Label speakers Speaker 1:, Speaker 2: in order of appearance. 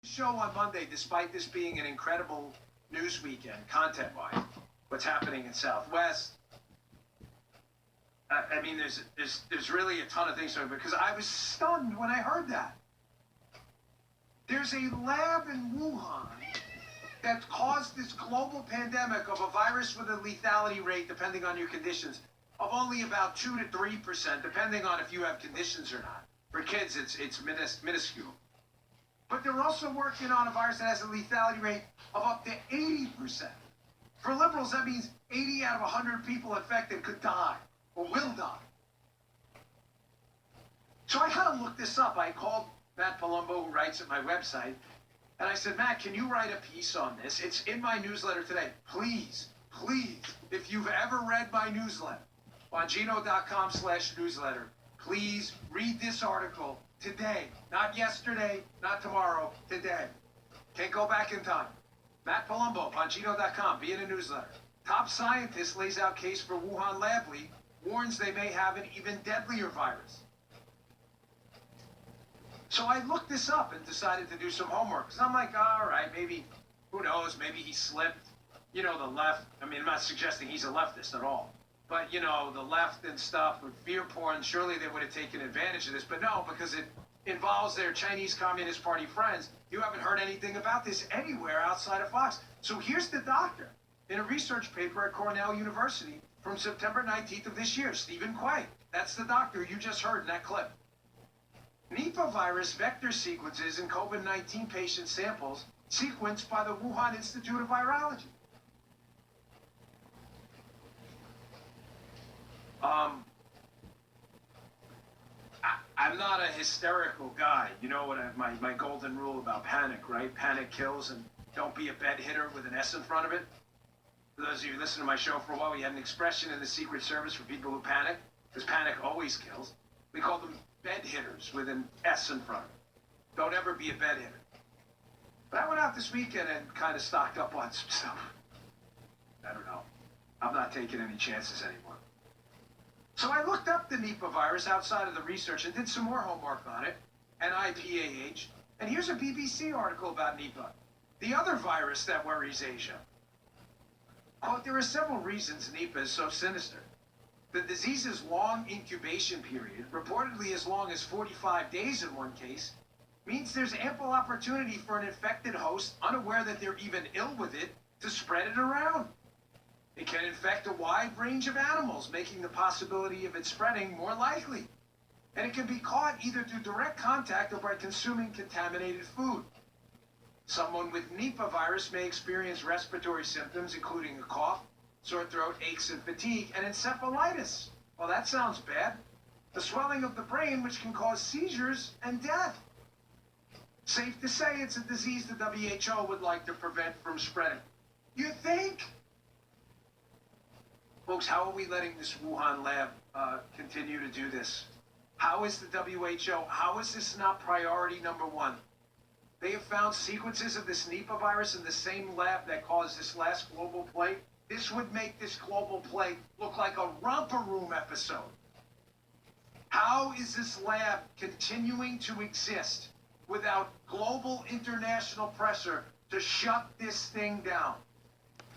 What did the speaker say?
Speaker 1: Show on Monday, despite this being an incredible news weekend, content-wise, what's happening in Southwest. I mean, there's really a ton of things, because I was stunned when I heard that. There's a lab in Wuhan that caused this global pandemic of a virus with a lethality rate, depending on your conditions, of only about 2 to 3%, depending on if you have conditions or not. For kids, it's minuscule. But they're also working on a virus that has a lethality rate of up to 80%. For liberals, that means 80 out of 100 people infected could die or will die. So I kind of looked this up. I called Matt Palumbo, who writes at my website, and I said, Matt, can you write a piece on this? It's in my newsletter today. Please, if you've ever read my newsletter, Bongino.com/newsletter, please read this article today. Not yesterday, not tomorrow, today. Can't go back in time. Matt Palumbo, Bongino.com, be in a newsletter. Top scientist lays out case for Wuhan Lab leak, warns they may have an even deadlier virus. So I looked this up and decided to do some homework. Because I'm like, all right, maybe, who knows, maybe he slipped. You know, the left, I mean, I'm not suggesting he's a leftist at all. But, you know, the left and stuff with fear porn, surely they would have taken advantage of this. But no, because it involves their Chinese Communist Party friends. You haven't heard anything about this anywhere outside of Fox. So here's the doctor in a research paper at Cornell University from September 19th of this year, Stephen Quay. That's the doctor you just heard in that clip. NIPAH virus vector sequences in COVID-19 patient samples sequenced by the Wuhan Institute of Virology. I'm not a hysterical guy. You know what my golden rule about panic, right? Panic kills, and don't be a bed hitter with an S in front of it. For those of you who listen to my show for a while, we had an expression in the Secret Service for people who panic, because panic always kills. We call them bed hitters with an S in front of it. Don't ever be a bed hitter. But I went out this weekend and kind of stocked up on some stuff. I don't know. I'm not taking any chances anymore. So I looked up the NIPAH virus outside of the research and did some more homework on it, NIPAH. And here's a BBC article about NIPAH, the other virus that worries Asia. Quote, there are several reasons NIPAH is so sinister. The disease's long incubation period, reportedly as long as 45 days in one case, means there's ample opportunity for an infected host, unaware that they're even ill with it, to spread it around. It can infect a wide range of animals, making the possibility of it spreading more likely. And it can be caught either through direct contact or by consuming contaminated food. Someone with NIPAH virus may experience respiratory symptoms, including a cough, sore throat, aches and fatigue, and encephalitis. Well, that sounds bad. The swelling of the brain, which can cause seizures and death. Safe to say it's a disease the WHO would like to prevent from spreading. You think? Folks, how are we letting this Wuhan lab continue to do this? How is the WHO, how is this not priority number one? They have found sequences of this NIPAH virus in the same lab that caused this last global plague. This would make this global plague look like a romper room episode. How is this lab continuing to exist without global international pressure to shut this thing down?